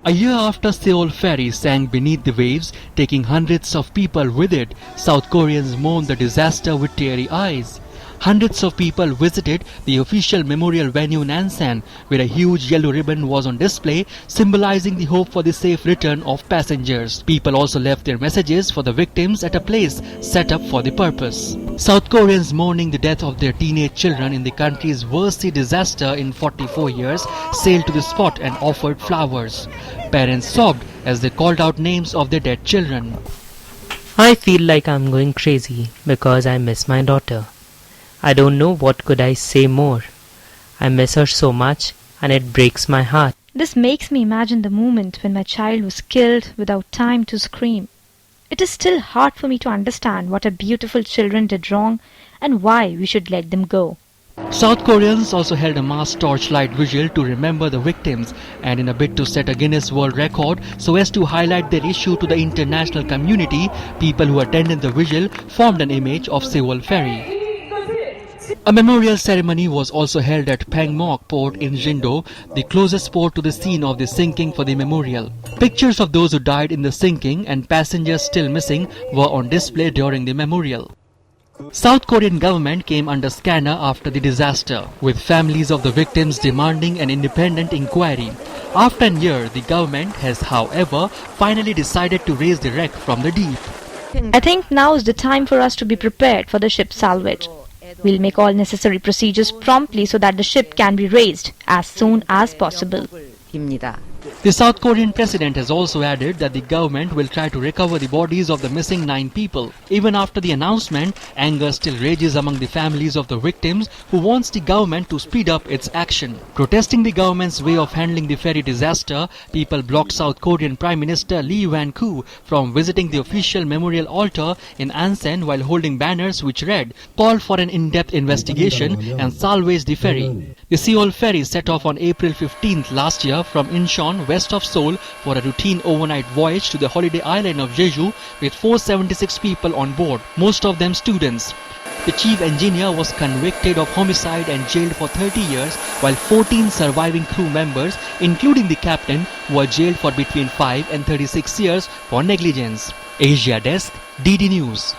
A year after Seoul ferry sank beneath the waves, taking hundreds of people with it, South Koreans mourned the disaster with teary eyes. Hundreds of people visited the official memorial venue in Ansan, where a huge yellow ribbon was on display, symbolizing the hope for the safe return of passengers. People also left their messages for the victims at a place set up for the purpose. South Koreans mourning the death of their teenage children in the country's worst sea disaster in 44 years sailed to the spot and offered flowers. Parents sobbed as they called out names of their dead children. I feel like I'm going crazy because I miss my daughter. I don't know what could I say more. I miss her so much and it breaks my heart. This makes me imagine the moment when my child was killed without time to scream. It is still hard for me to understand what our beautiful children did wrong and why we should let them go. South Koreans also held a mass torchlight vigil to remember the victims, and in a bid to set a Guinness World Record so as to highlight their issue to the international community, people who attended the vigil formed an image of Seoul ferry. A memorial ceremony was also held at Pangmok port in Jindo, the closest port to the scene of the sinking for the memorial. Pictures of those who died in the sinking and passengers still missing were on display during the memorial. South Korean government came under scanner after the disaster, with families of the victims demanding an independent inquiry. After a year, the government has, however, finally decided to raise the wreck from the deep. I think now is the time for us to be prepared for the ship's salvage. We'll make all necessary procedures promptly so that the ship can be raised as soon as possible. The South Korean president has also added that the government will try to recover the bodies of the missing 9 people. Even after the announcement, anger still rages among the families of the victims who wants the government to speed up its action. Protesting the government's way of handling the ferry disaster, people blocked South Korean Prime Minister Lee Wan-koo from visiting the official memorial altar in Ansan while holding banners which read, "Call for an in-depth investigation and salvage the ferry." The Seoul ferry set off on April 15th last year from Incheon, west of Seoul, for a routine overnight voyage to the holiday island of Jeju with 476 people on board, most of them students. The chief engineer was convicted of homicide and jailed for 30 years, while 14 surviving crew members, including the captain, were jailed for between 5 and 36 years for negligence. Asia Desk, DD News.